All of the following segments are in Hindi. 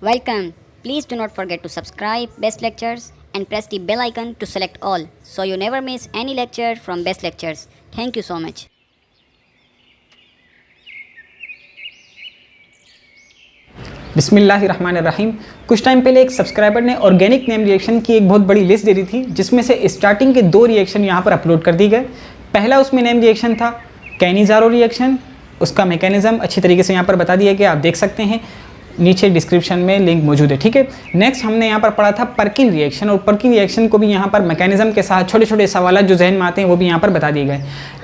Welcome. Please do not forget to subscribe Best Lectures and press the bell icon to select all so you never miss any lecture from Best Lectures. Thank you so much. बिस्मिल्लाहिर्रहमानिर्रहीम। कुछ टाइम पहले एक सब्सक्राइबर ने ऑर्गेनिक नेम रिएक्शन की एक बहुत बड़ी लिस्ट दे दी थी, जिसमें से स्टार्टिंग के 2 रिएक्शन यहाँ पर अपलोड कर दिए गए। पहला उसमें नेम रिएक्शन था कैनिज़ारो रिएक्शन। उसका मैकेनिज्म अच्छी तरीके से यहाँ पर बता दिया गया, आप देख सकते हैं, नीचे डिस्क्रिप्शन में लिंक मौजूद है। ठीक है, नेक्स्ट हमने यहाँ पर पढ़ा था पर्किन रिएक्शन, और पर्किन रिएक्शन को भी यहाँ पर मैकेनिज्म के साथ छोटे छोटे सवाल जो जहन में आते हैं वो भी यहाँ पर बता दिए गए।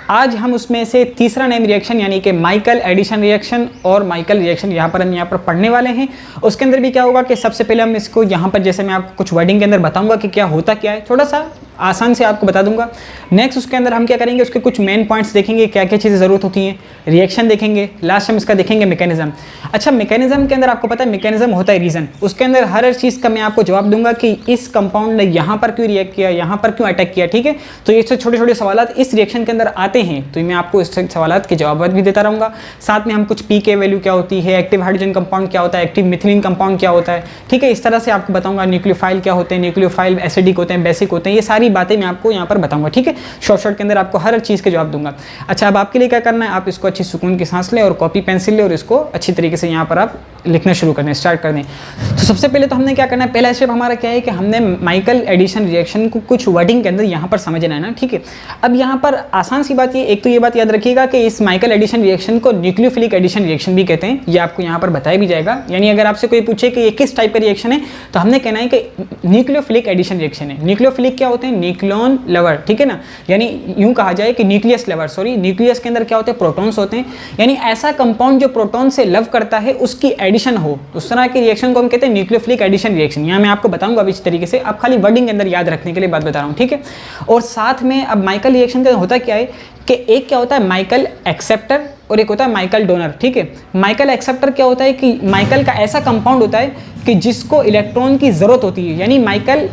आज हम उसमें से तीसरा नेम रिएक्शन यानी कि माइकल एडिशन रिएक्शन और माइकल रिएक्शन यहाँ पर पढ़ने वाले हैं। उसके अंदर भी क्या होगा कि सबसे पहले हम इसको यहाँ पर, जैसे मैं आपको कुछ वर्डिंग के अंदर बताऊंगा कि क्या होता क्या है, थोड़ा सा आसान से आपको बता दूंगा। नेक्स्ट उसके अंदर हम क्या करेंगे, उसके कुछ मेन पॉइंट्स देखेंगे, क्या क्या चीज़ें ज़रूरत होती हैं, रिएक्शन देखेंगे, लास्ट हम इसका देखेंगे मैकेनिज्म। अच्छा, मैकेनिज्म के अंदर आपको पता है मैकेनिज्म होता है रीज़न। उसके अंदर हर चीज़ का मैं आपको जवाब दूंगा कि इस कंपाउंड ने यहाँ पर क्यों रिएक्ट किया, यहाँ पर क्यों अटैक किया। ठीक है, तो ये छोटे छोटे सवाल इस रिएक्शन के अंदर आते हैं, तो मैं आपको इस सवाल के जवाब भी देता रहूँगा। साथ में हम कुछ पी के वैल्यू क्या होती है, एक्टिव हाइड्रोजन कंपाउंड क्या होता है, एक्टिव मिथिलीन कंपाउंड क्या होता है। ठीक है, इस तरह से आपको बताऊँगा। न्यूक्लियोफाइल क्या होते हैं, न्यूक्लियोफाइल एसिडिक होते हैं, बेसिक होते हैं, ये सारी बातें मैं आपको यहाँ पर बताऊंगा। ठीक है, शॉर्ट के अंदर आपको हर चीज़ के जवाब दूंगा। अच्छा, अब आपके लिए क्या करना है, आप इसको अच्छी सुकून की सांस लें और कॉपी पेंसिल लें और इसको अच्छी तरीके से यहाँ पर आप लिखना शुरू करने स्टार्ट कर दें। तो सबसे पहले तो हमने क्या करना है, पहला स्टेप हमारा क्या है कि हमने माइकल एडिशन रिएक्शन को कुछ वर्डिंग के अंदर यहाँ पर समझना है ना। ठीक है, अब यहाँ पर आसान सी बात ये, एक तो ये बात याद रखिएगा कि इस माइकल एडिशन रिएक्शन को न्यूक्लियोफिलिक एडिशन रिएक्शन भी कहते हैं। ये आपको यहाँ पर बताया भी जाएगा। यानी अगर आपसे कोई पूछे कि ये किस टाइप का रिएक्शन है, तो हमने कहना है कि न्यूक्लियोफिलिक एडिशन रिएक्शन है। न्यूक्लियोफिलिक क्या होते हैं, न्यूक्लियन लवर। ठीक है ना, यानी यूं कहा जाए कि न्यूक्लियस लवर, सॉरी, न्यूक्लियस के अंदर क्या होते हैं, प्रोटॉन्स होते हैं। यानी ऐसा कंपाउंड जो प्रोटॉन से लव करता है उसकी एडिशन हो, उस तरह के रिएक्शन को हम कहते हैं न्यूक्लियोफिलिक एडिशन रिएक्शन। यहाँ मैं आपको बताऊंगा अब इस तरीके से, आप खाली वर्डिंग के अंदर याद रखने के लिए बात बता रहा हूँ। ठीक है, और साथ में अब माइकल रिएक्शन का होता क्या है कि एक क्या होता है माइकल एक्सेप्टर और एक होता है माइकल डोनर। ठीक है, माइकल एक्सेप्टर क्या होता है कि माइकल का ऐसा कंपाउंड होता है कि जिसको इलेक्ट्रॉन की जरूरत होती है, यानी माइकल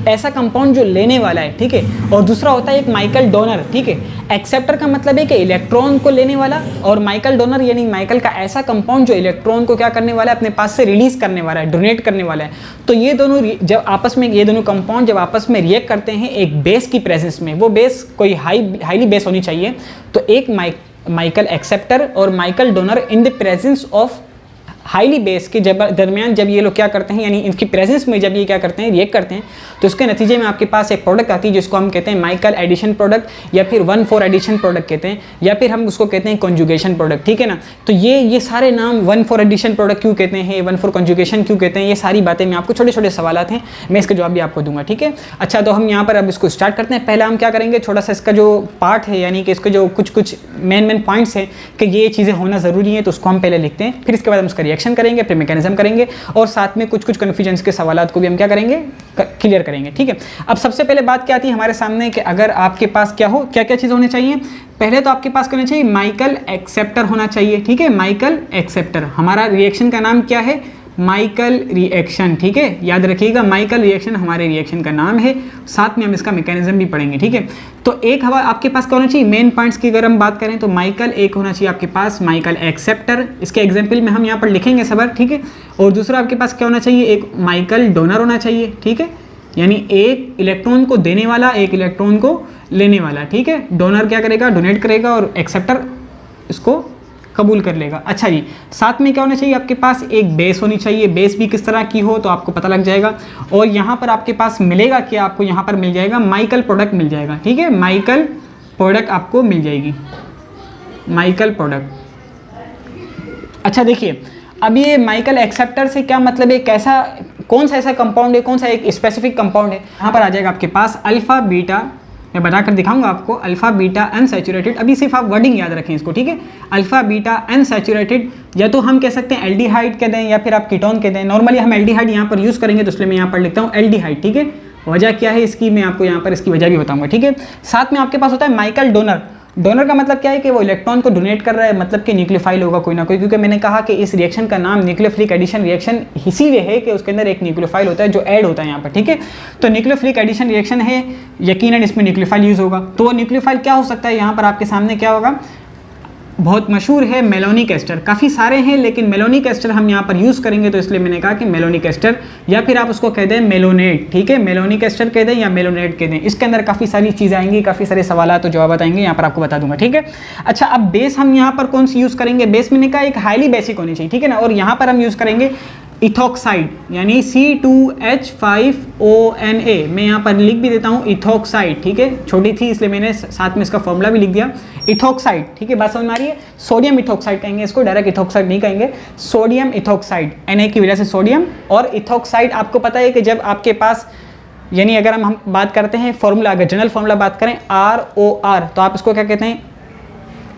ऐसा कंपाउंड जो लेने वाला है। ठीक है, और दूसरा होता है एक माइकल डोनर। ठीक है, एक्सेप्टर का मतलब है कि इलेक्ट्रॉन को लेने वाला, और माइकल डोनर यानी माइकल का ऐसा कंपाउंड जो इलेक्ट्रॉन को क्या करने वाला है, अपने पास से रिलीज करने वाला है, डोनेट करने वाला है। तो ये दोनों जब आपस में, ये दोनों कंपाउंड जब आपस में रिएक्ट करते हैं एक बेस की प्रेजेंस में, वो बेस कोई हाईली बेस होनी चाहिए। तो एक माइकल एक्सेप्टर और Michael donor in the presence of highly base के दरमियान जब ये लोग क्या करते हैं, यानी इनकी प्रेजेंस में जब ये क्या करते हैं, रिएक्ट करते हैं, तो उसके नतीजे में आपके पास एक प्रोडक्ट आती है जिसको हम कहते हैं माइकल एडिशन प्रोडक्ट, या फिर 1,4 एडिशन प्रोडक्ट कहते हैं, या फिर हम उसको कहते हैं कॉन्जुगेशन प्रोडक्ट। ठीक है ना, तो ये सारे नाम 1,4 एडिशन प्रोडक्ट क्यों कहते हैं, 1,4 कॉन्जुगेशन क्यों कहते हैं, ये सारी बातें मैं आपको छोटे छोटे सवाल हैं, मैं इसका जवाब भी आपको दूंगा। ठीक है, अच्छा, तो हम यहाँ पर अब इसको स्टार्ट करते हैं। पहले हम क्या करेंगे, थोड़ा सा इसका जो पार्ट है, यानी कि इसके जो कुछ मेन पॉइंट्स हैं कि ये चीज़ें होना ज़रूरी है, तो उसको हम पहले लिखते हैं, फिर इसके बाद हम उसका रिएक्शन करेंगे, फिर मैकेनिज्म करेंगे, और साथ में कुछ कन्फ्यूजन्स के सवालात को भी हम क्या करेंगे, क्लियर करेंगे। ठीक है, अब सबसे पहले बात क्या आती है हमारे सामने कि अगर आपके पास क्या हो, क्या क्या चीज़ होनी चाहिए। पहले तो आपके पास क्या होना चाहिए, माइकल एक्सेप्टर होना चाहिए। ठीक है, माइकल एक्सेप्टर, हमारा रिएक्शन का नाम क्या है, माइकल रिएक्शन। ठीक है, याद रखिएगा माइकल रिएक्शन हमारे रिएक्शन का नाम है, साथ में हम इसका मैकेनिज्म भी पढ़ेंगे। ठीक है, तो एक हवा आपके पास क्या होना चाहिए, मेन पॉइंट्स की अगर हम बात करें तो माइकल एक होना चाहिए आपके पास, माइकल एक्सेप्टर, इसके एग्जाम्पल में हम यहाँ पर लिखेंगे सब। ठीक है, और दूसरा आपके पास क्या होना चाहिए, एक माइकल डोनर होना चाहिए। ठीक है, यानी एक इलेक्ट्रॉन को देने वाला, एक इलेक्ट्रॉन को लेने वाला। ठीक है, डोनर क्या करेगा, डोनेट करेगा, और एक्सेप्टर इसको कबूल कर लेगा। अच्छा जी, साथ में क्या होना चाहिए आपके पास, एक बेस होनी चाहिए। बेस भी किस तरह की हो तो आपको पता लग जाएगा, और यहाँ पर आपके पास मिलेगा क्या, आपको यहाँ पर मिल जाएगा माइकल प्रोडक्ट मिल जाएगा। ठीक है, माइकल प्रोडक्ट आपको मिल जाएगी, माइकल प्रोडक्ट। अच्छा देखिए, अब ये माइकल एक्सेप्टर से क्या मतलब है, कैसा, कौन सा ऐसा कंपाउंड है, कौन सा एक स्पेसिफिक कंपाउंड है। यहाँ पर आ जाएगा आपके पास अल्फा बीटा, मैं बनाकर दिखाऊंगा आपको, अल्फा बीटा अनसैचुरेटेड। अभी सिर्फ आप वर्डिंग याद रखें इसको। ठीक है, अल्फा बीटा अनसैचुरेटेड, या तो हम कह सकते हैं एल्डिहाइड कह दें, या फिर आप कीटोन कह दें। नॉर्मली हम एल्डिहाइड यहाँ पर यूज़ करेंगे, तो इसलिए मैं यहाँ पर लिखता हूँ एल्डिहाइड। ठीक है, वजह क्या है इसकी, मैं आपको यहाँ पर इसकी वजह भी बताऊँगा। ठीक है, साथ में आपके पास होता है माइकल डोनर। डोनर का मतलब क्या है कि वो इलेक्ट्रॉन को डोनेट कर रहा है, मतलब कि न्यूक्लियोफाइल होगा कोई ना कोई, क्योंकि मैंने कहा कि इस रिएक्शन का नाम न्यूक्लियोफिलिक एडिशन रिएक्शन इसीलिए है कि उसके अंदर एक न्यूक्लियोफाइल होता है जो ऐड होता है यहाँ पर। ठीक है, तो न्यूक्लियोफिलिक एडिशन रिएक्शन है, यकीनन इसमें न्यूक्लियोफाइल यूज़ होगा। तो वो न्यूक्लियोफाइल क्या हो सकता है, यहाँ पर आपके सामने क्या होगा, बहुत मशहूर है मेलोनिक एस्टर, काफ़ी सारे हैं लेकिन मेलोनिक एस्टर हम यहाँ पर यूज़ करेंगे, तो इसलिए मैंने कहा कि मेलोनिक एस्टर, या फिर आप उसको कह दें मेलोनेट, ठीक है, मेलोनिक एस्टर कह दें या मेलोनेट कह दें। इसके अंदर काफ़ी सारी चीज़ें आएंगी, काफ़ी सारे सवाल तो जवाब आएंगे, यहाँ पर आपको बता दूंगा, ठीक है। अच्छा, अब बेस हम यहाँ पर कौन सी यूज़ करेंगे? बेस मैंने कहा एक हाईली बेसिक होनी चाहिए, ठीक है ना, और यहाँ पर हम यूज़ करेंगे इथॉक्साइड यानी C2H5ONA। मैं यहाँ पर लिख भी देता हूँ इथॉक्साइड, ठीक है, छोटी थी इसलिए मैंने साथ में इसका फॉर्मूला भी लिख दिया, इथॉक्साइड, ठीक है, बात समझ में आ रही है। सोडियम इथॉक्साइड कहेंगे इसको, डायरेक्ट इथॉक्साइड नहीं कहेंगे, सोडियम इथॉक्साइड, Na की वजह से सोडियम। और इथॉक्साइड आपको पता है कि जब आपके पास, यानी अगर हम बात करते हैं फॉर्मूला, अगर जनरल फॉर्मूला बात करें ROR, तो आप इसको क्या कहते हैं?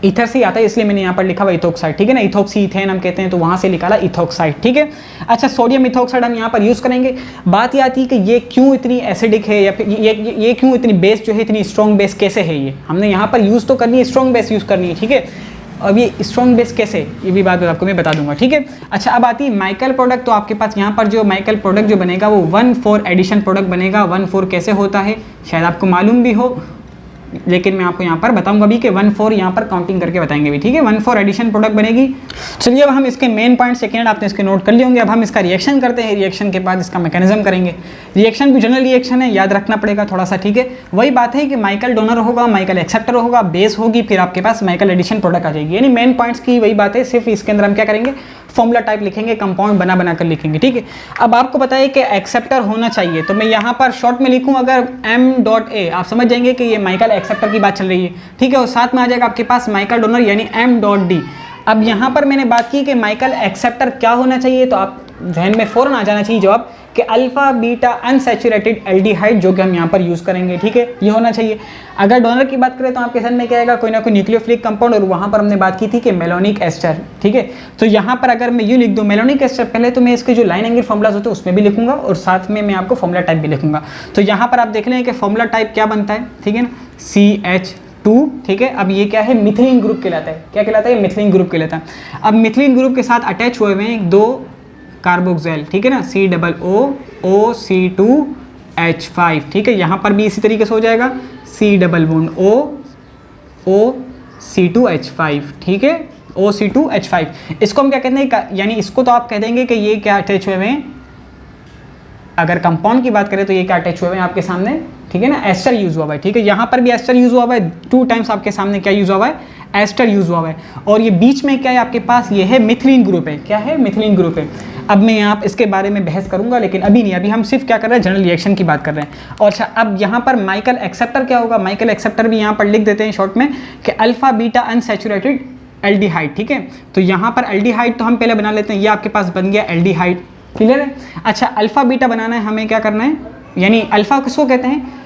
ईथर से आता है, इसलिए मैंने यहाँ पर लिखा हुआ इथॉक्साइड, ठीक है ना, इथॉक्सी इथेन हम कहते हैं, तो वहाँ से निकाला इथॉक्साइड, ठीक है। अच्छा, सोडियम इथॉक्साइड हम यहाँ पर यूज़ करेंगे। बात ये आती है कि ये क्यों इतनी एसिडिक है, या फिर ये क्यों इतनी बेस जो है, इतनी स्ट्रॉन्ग बेस कैसे है? ये हमने यहाँ पर यूज़ तो करनी है, स्ट्रॉन्ग बेस यूज़ करनी है, ठीक है। अब ये स्ट्रॉन्ग बेस कैसे, ये भी बात आपको मैं बता दूंगा, ठीक है। अच्छा, अब आती है माइकल प्रोडक्ट, तो आपके पास यहाँ पर जो माइकल प्रोडक्ट जो बनेगा वो 1,4 एडिशन प्रोडक्ट बनेगा। 1,4 कैसे होता है शायद आपको मालूम भी हो, लेकिन मैं आपको यहाँ पर बताऊंगा भी कि 1,4 यहाँ पर काउंटिंग करके बताएंगे भी, ठीक है। 1,4 एडिशन प्रोडक्ट बनेगी। चलिए, अब हम इसके मेन पॉइंट सेकेंड आपने इसके नोट कर लिए होंगे। अब हम इसका रिएक्शन करते हैं, रिएक्शन के बाद इसका मैकेनिज्म करेंगे। रिएक्शन भी जनरल रिएक्शन है, याद रखना पड़ेगा थोड़ा सा, ठीक है। वही बात है कि माइकल डोनर होगा, माइकल एक्सेप्टर होगा, बेस होगी, फिर आपके पास माइकल एडिशन प्रोडक्ट आ जाएगी। यानी मेन पॉइंट्स की वही बात है, सिर्फ इसके अंदर हम क्या करेंगे? फॉर्मूला टाइप लिखेंगे, कंपाउंड बना कर लिखेंगे, ठीक है। अब आपको पता है कि एक्सेप्टर होना चाहिए, तो मैं यहाँ पर शॉर्ट में लिखूँ अगर M.A, आप समझ जाएंगे कि ये माइकल एक्सेप्टर की बात चल रही है, ठीक है। और साथ में आ जाएगा आपके पास माइकल डोनर यानी M.D। अब यहाँ पर मैंने बात की कि माइकल एक्सेप्टर क्या होना चाहिए, तो आप जहन में फ़ौरन आ जाना चाहिए जवाब कि अल्फा बीटा अनसैचुरेटेड एल्डिहाइड, जो कि हम यहाँ पर यूज़ करेंगे, ठीक है, ये होना चाहिए। अगर डोनर की बात करें तो आपके जहन में क्या आएगा? कोई ना कोई न्यूक्लियोफिलिक कंपाउंड, और वहाँ पर हमने बात की थी कि मेलोनिक एस्टर, ठीक है। तो यहाँ पर अगर मैं यूँ लिख दूँ मेलोनिक एस्टर, पहले तो मैं इसके जो लाइन एंगल फॉर्मुलाज होते हैं उसमें भी लिखूंगा, और साथ में मैं आपको फॉर्मुला टाइप भी लिखूंगा। तो यहाँ पर आप देख लें कि फॉर्मुला टाइप क्या बनता है, ठीक है ना, CH2, ठीक है। अब ये क्या है? मिथिलीन ग्रुप कहलाता है। क्या कहलाता है? मिथिलीन ग्रुप कहलाता है। अब मिथिलीन ग्रुप के साथ अटैच हुए हुए हैं 2 कार्बोक्सिल, ठीक है ना, COOO2H5, ठीक है। यहाँ पर भी इसी तरीके से हो जाएगा, COOO2H5, ठीक है, OC2H5। इसको हम क्या कहते हैं? यानी इसको तो आप कह देंगे कि ये क्या अटैच हुए हैं, अगर कंपाउंड की बात करें तो ये क्या अटैच हुए हैं आपके सामने, ठीक है ना, एस्टर यूज हुआ है, ठीक है। यहाँ पर भी एस्टर यूज हुआ है, 2 टाइम्स आपके सामने क्या यूज हुआ है? एस्टर यूज हुआ है। और ये बीच में क्या है आपके पास? ये है मिथिलीन ग्रुप है। क्या है? मिथिलीन ग्रुप है। अब मैं यहाँ इसके बारे में बहस करूंगा, लेकिन अभी नहीं, अभी हम सिर्फ क्या कर रहे हैं? जनरल रिएक्शन की बात कर रहे हैं। और अच्छा, अब यहाँ पर माइकल एक्सेप्टर क्या होगा? माइकल एक्सेप्टर भी यहाँ पर लिख देते हैं शॉर्ट में कि अल्फा बीटा अनसैचुरेटेड एल्डिहाइड, ठीक है। तो यहाँ पर एल्डिहाइड तो हम पहले बना लेते हैं, ये आपके पास बन गया एल्डिहाइड, क्लियर है। अच्छा, अल्फा बीटा बनाना है हमें, क्या करना है? यानी अल्फा किसको कहते हैं?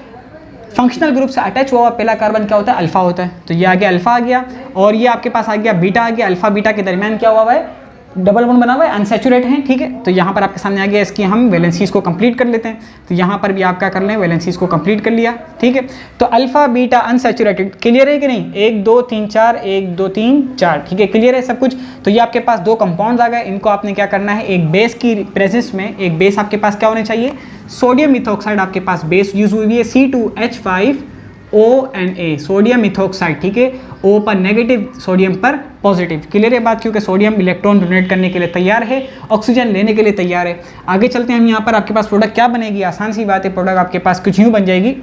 फंक्शनल ग्रुप से अटैच हुआ पहला कार्बन क्या होता है? अल्फा होता है। तो ये आ गया अल्फा आ गया, और ये आपके पास आ गया बीटा आ गया। अल्फा बीटा के दरमियान क्या हुआ है? डबल बॉन्ड बना हुआ है, अनसैचुरेट है, ठीक है। तो यहाँ पर आपके सामने आ गया, इसकी हम वैलेंसीज को कंप्लीट कर लेते हैं। तो यहाँ पर भी आप क्या कर लें? वैलेंसीज को कंप्लीट कर लिया, ठीक है। तो अल्फा बीटा अनसैचुरेटेड, क्लियर है कि नहीं? 1 2 3 4, 1 2 3 4, ठीक है, क्लियर है सब कुछ। तो ये आपके पास 2 कंपाउंड्स आ गए, इनको आपने क्या करना है? एक बेस की प्रेजेंस में, एक बेस आपके पास क्या होने चाहिए? सोडियम इथॉक्साइड आपके पास बेस यूज हुई है, C2H5ONA, सोडियम इथॉक्साइड, ठीक है। O पर नेगेटिव, सोडियम पर पॉजिटिव, क्लियर है बात, क्योंकि सोडियम इलेक्ट्रॉन डोनेट करने के लिए तैयार है, ऑक्सीजन लेने के लिए तैयार है। आगे चलते हैं हम, यहाँ पर आपके पास प्रोडक्ट क्या बनेगी? आसान सी बात है, प्रोडक्ट आपके पास कुछ यूँ बन जाएगी।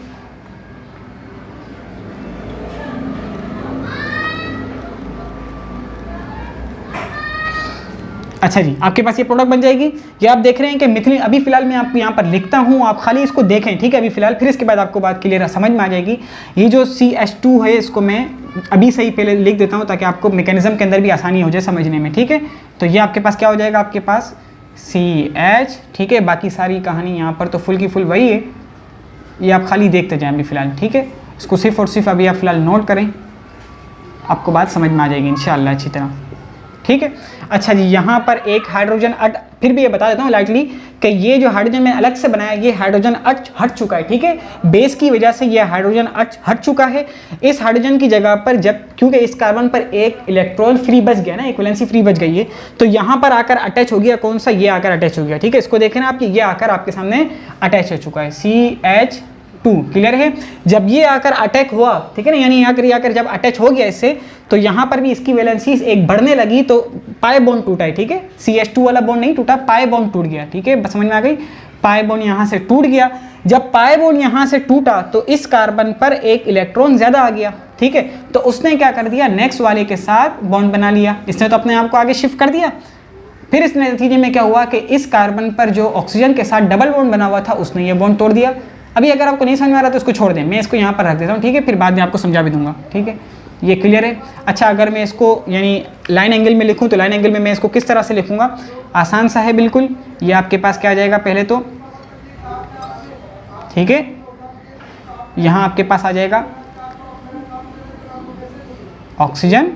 अच्छा जी, आपके पास ये प्रोडक्ट बन जाएगी। ये आप देख रहे हैं कि मिथिलीन, अभी फिलहाल मैं आपको यहाँ पर लिखता हूँ, आप खाली इसको देखें, ठीक है, अभी फिलहाल, फिर इसके बाद आपको बात क्लियर समझ में आ जाएगी। ये जो CH2 है, इसको मैं अभी सही पहले लिख देता हूँ ताकि आपको मैकेनिज्म के अंदर भी आसानी हो जाए समझने में, ठीक है। तो ये आपके पास क्या हो जाएगा? आपके पास CH, ठीक है। बाकी सारी कहानी यहाँ पर तो फुल की फुल वही है, ये आप खाली देखते जाएं अभी फिलहाल, ठीक है। इसको सिर्फ और सिर्फ अभी आप फिलहाल नोट करें, आपको बात समझ में आ जाएगी इंशाअल्लाह अच्छी तरह, ठीक है। अच्छा जी, यहाँ पर एक हाइड्रोजन फिर भी ये बता देता हूँ लाइटली कि ये जो हाइड्रोजन मैंने अलग से बनाया, ये हाइड्रोजन हट चुका है, ठीक है। बेस की वजह से ये हाइड्रोजन हट चुका है। इस हाइड्रोजन की जगह पर जब, क्योंकि इस कार्बन पर एक इलेक्ट्रॉन फ्री बच गया ना, एक वैलेंसी फ्री बच गई है, तो यहाँ पर आकर अटैच हो गया, कौन सा? ये आकर अटैच हो गया, ठीक है। इसको देखें ना आप, ये आकर आपके सामने अटैच हो चुका है, CH, 2। क्लियर है? जब ये आकर अटैक हुआ, ठीक है ना, यानी यहाँ आकर जब अटैच हो गया इससे, तो यहाँ पर भी इसकी वैलेंसी एक बढ़ने लगी, तो पाई बॉन्ड टूटा है। ठीक है, CH2 वाला बॉन्ड नहीं टूटा, पाई बॉन्ड टूट गया। ठीक है, समझ में आ गई? पाई बॉन्ड यहाँ से टूट गया। जब पाई बॉन्ड यहाँ से टूटा तो इस कार्बन पर एक इलेक्ट्रॉन ज्यादा आ गया। ठीक है, तो उसने क्या कर दिया, नेक्स्ट वाले के साथ बॉन्ड बना लिया। इसने तो अपने आप को आगे शिफ्ट कर दिया। फिर इस नतीजे में क्या हुआ कि इस कार्बन पर जो ऑक्सीजन के साथ डबल बॉन्ड बना हुआ था उसने ये बॉन्ड तोड़ दिया। अभी अगर आपको नहीं समझ में आ रहा तो इसको छोड़ दें, मैं इसको यहाँ पर रख देता हूँ। ठीक है, फिर बाद में आपको समझा भी दूंगा। ठीक है, ये क्लियर है? अच्छा, अगर मैं इसको यानी लाइन एंगल में लिखूँ तो लाइन एंगल में मैं इसको किस तरह से लिखूँगा? आसान सा है बिल्कुल। ये आपके पास क्या आ जाएगा पहले तो, ठीक है, यहाँ आपके पास आ जाएगा ऑक्सीजन,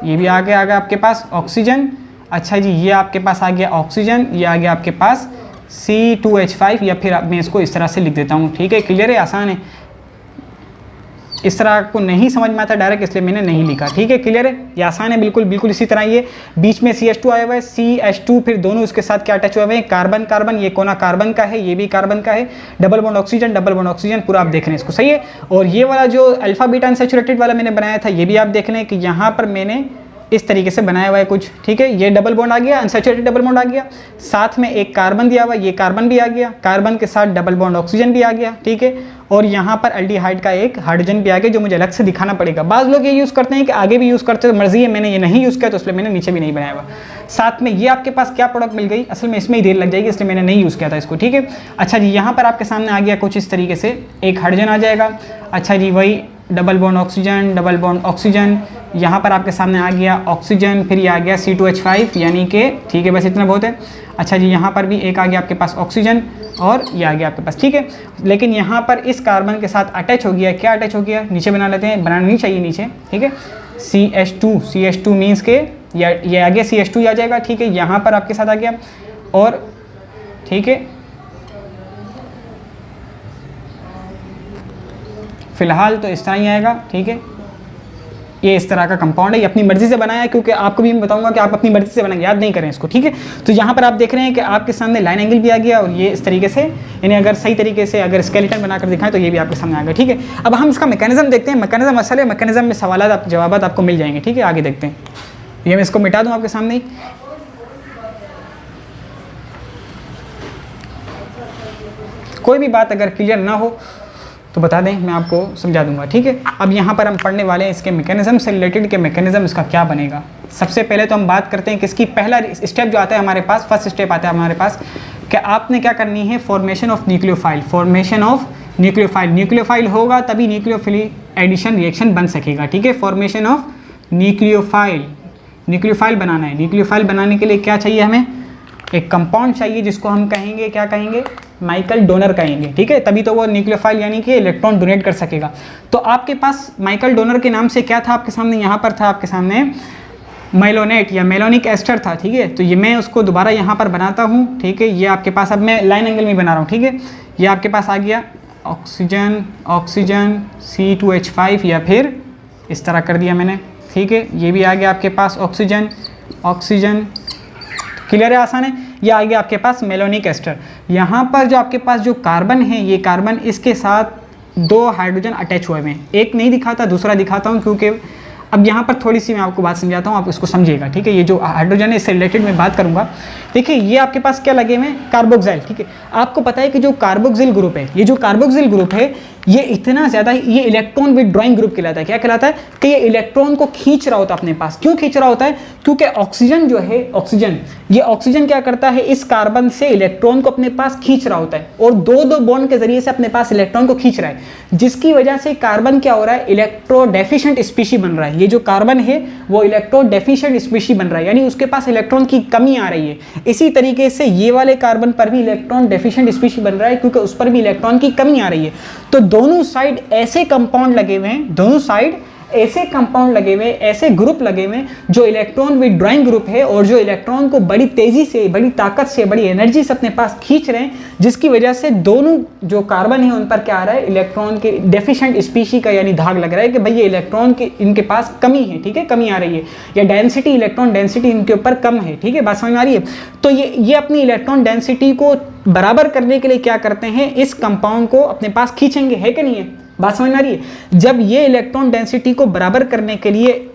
ये भी आ गया आपके पास ऑक्सीजन। अच्छा जी, ये आपके पास आ गया ऑक्सीजन, ये आ गया आपके पास C2H5, या फिर मैं इसको इस तरह से लिख देता हूँ। ठीक है, क्लियर है? आसान है। इस तरह आपको नहीं समझ में आता डायरेक्ट, इसलिए मैंने नहीं लिखा। ठीक है, क्लियर है? ये आसान है बिल्कुल बिल्कुल। इसी तरह ये बीच में CH2 आया हुआ है, CH2 फिर दोनों उसके साथ क्या अटैच हुए हुए हैं, कार्बन कार्बन, ये कोना कार्बन का है, ये भी कार्बन का है, double bond oxygen, double bond oxygen, पूरा आप देख रहे हैं इसको। सही है? और ये वाला जो अल्फा बीटा अनसैचुरेटेड वाला मैंने बनाया था, ये भी आप देख रहे हैं कि यहाँ पर मैंने इस तरीके से बनाया हुआ है कुछ। ठीक है, ये डबल बॉन्ड आ गया, अनसैचुरेटेड डबल बॉन्ड आ गया, साथ में एक कार्बन दिया हुआ, ये कार्बन भी आ गया, कार्बन के साथ डबल बॉन्ड ऑक्सीजन भी आ गया। ठीक है, और यहाँ पर एल्डिहाइड का एक हाइड्रोजन भी आ गया, जो मुझे अलग से दिखाना पड़ेगा। बाज़ लोग ये यूज़ करते हैं कि आगे भी यूज़ करते हैं, मर्जी है, मैंने ये नहीं यूज़ किया तो इसलिए मैंने नीचे भी नहीं बनाया हुआ। साथ में ये आपके पास क्या प्रोडक्ट मिल गई, असल में इसमें ही देर लग जाएगी, इसलिए मैंने नहीं यूज़ किया था इसको। ठीक है, अच्छा जी, यहाँ पर आपके सामने आ गया कुछ इस तरीके से, एक हाइड्रोजन आ जाएगा। अच्छा जी, वही double bond oxygen, double bond oxygen, यहाँ पर आपके सामने आ गया ऑक्सीजन, फिर ये आ गया C2H5, यानी कि ठीक है, बस इतना बहुत है। अच्छा जी, यहाँ पर भी एक आ गया आपके पास ऑक्सीजन, और ये आ गया आपके पास। ठीक है, लेकिन यहाँ पर इस कार्बन के साथ अटैच हो गया, क्या अटैच हो गया, नीचे बना लेते हैं, बनाना नहीं चाहिए नीचे। ठीक है, CH2 मीन्स के ये आ गया, CH2 आ जाएगा। ठीक है, यहाँ पर आपके साथ आ गया, और ठीक है, फिलहाल तो इस तरह ही आएगा। ठीक है, ये इस तरह का कंपाउंड है, ये अपनी मर्जी से बनाया है, क्योंकि आपको भी मैं बताऊंगा कि आप अपनी मर्जी से बनाएंगे, याद नहीं करें इसको। ठीक है, तो यहाँ पर आप देख रहे हैं कि आपके सामने लाइन एंगल भी आ गया, और ये इस तरीके से, यानी अगर सही तरीके से अगर स्केलेटन बनाकर दिखाएं तो ये भी आपके सामने आ गया। ठीक है, अब हम इसका मैकेनिज्म देखते हैं। मैकेनिज्म असल है, मैकेनिज्म में सवाल जवाब आपको मिल जाएंगे। ठीक है, आगे देखते हैं। ये मैं इसको मिटा दूँ आपके सामने ही। कोई भी बात अगर क्लियर ना हो तो बता दें, मैं आपको समझा दूंगा। ठीक है, अब यहाँ पर हम पढ़ने वाले हैं इसके मैकेनिज्म से रिलेटेड के मैकेनिज्म इसका क्या बनेगा। सबसे पहले तो हम बात करते हैं कि इसकी पहला स्टेप जो आता है हमारे पास, फर्स्ट स्टेप आता है हमारे पास, कि आपने क्या करनी है, formation of nucleophile. Formation of nucleophile, nucleophile होगा तभी न्यूक्लियोफिली एडिशन रिएक्शन बन सकेगा। ठीक है, फॉर्मेशन ऑफ न्यूक्लियोफाइल, न्यूक्लियोफाइल बनाना है। न्यूक्लियोफाइल बनाने के लिए क्या चाहिए, हमें एक कंपाउंड चाहिए जिसको हम कहेंगे, क्या कहेंगे, माइकल डोनर कहेंगे। ठीक है, तभी तो वो न्यूक्लियोफाइल यानी कि इलेक्ट्रॉन डोनेट कर सकेगा। तो आपके पास माइकल डोनर के नाम से क्या था आपके सामने, यहाँ पर था आपके सामने मेलोनेट या मेलोनिक एस्टर था। ठीक है, तो ये मैं उसको दोबारा यहाँ पर बनाता हूँ। ठीक है, ये आपके पास, अब मैं लाइन एंगल में बना रहा हूँ। ठीक है, ये आपके पास आ गया ऑक्सीजन, ऑक्सीजन, C2H5, या फिर इस तरह कर दिया मैंने। ठीक है, ये भी आ गया आपके पास ऑक्सीजन, ऑक्सीजन, क्लियर है, आसान है। ये आ गया आपके पास मेलोनिक एस्टर। यहाँ पर जो आपके पास जो कार्बन है, ये कार्बन, इसके साथ दो हाइड्रोजन अटैच हुए हैं। एक नहीं दिखाता, दूसरा दिखाता हूँ, क्योंकि अब यहाँ पर थोड़ी सी मैं आपको बात समझाता हूँ, आप इसको समझिएगा। ठीक है, ये जो हाइड्रोजन है इससे रिलेटेड मैं बात करूँगा। देखिए, ये आपके पास क्या लगे हुए हैं, कार्बोक्सिल। ठीक है, आपको पता है कि जो कार्बोक्सिल ग्रुप है, ये जो कार्बोक्सिल ग्रुप है, ये इतना ज़्यादा, ये इलेक्ट्रॉन विथड्रॉइंग ग्रुप कहलाता है। क्या कहलाता है कि ये इलेक्ट्रॉन को खींच रहा होता है अपने पास। क्यों खींच रहा होता है, क्योंकि ऑक्सीजन जो है, ऑक्सीजन, ये ऑक्सीजन क्या करता है, इस कार्बन से इलेक्ट्रॉन को अपने पास खींच रहा होता है, और दो दो बॉन्ड के जरिए से अपने पास इलेक्ट्रॉन को खींच रहा है, जिसकी वजह से कार्बन क्या हो रहा है, इलेक्ट्रो डेफिशिएंट स्पीशी बन रहा है। ये जो कार्बन है वो इलेक्ट्रो डेफिशिएंट स्पीशी बन रहा है, यानी उसके पास इलेक्ट्रॉन की कमी आ रही है। इसी तरीके से ये वाले कार्बन पर भी इलेक्ट्रॉन डेफिशिएंट स्पीशी बन रहा है, क्योंकि उस पर भी इलेक्ट्रॉन की कमी आ रही है। तो दोनों साइड ऐसे कंपाउंड लगे हुए हैं, दोनों साइड ऐसे कंपाउंड लगे हुए, ऐसे ग्रुप लगे हुए जो इलेक्ट्रॉन विथड्रॉइंग ग्रुप है और जो इलेक्ट्रॉन को बड़ी तेजी से, बड़ी ताकत से, बड़ी एनर्जी से अपने पास खींच रहे हैं, जिसकी वजह से दोनों जो कार्बन है उन पर क्या आ रहा है, इलेक्ट्रॉन के डेफिशिएंट स्पीशी का यानी दाग लग रहा है कि भाई ये इलेक्ट्रॉन के इनके पास कमी है, ठीक है, कमी आ रही है, या डेंसिटी, इलेक्ट्रॉन डेंसिटी इनके ऊपर कम है, ठीक है, बात समझ में आ रही है। तो ये अपनी इलेक्ट्रॉन डेंसिटी को बराबर करने के लिए क्या करते हैं, इस कंपाउंड को अपने पास खींचेंगे, है कि नहीं है, बात समझ में आ रही है। जब ये इलेक्ट्रॉन डेंसिटी को बराबर करने के लिए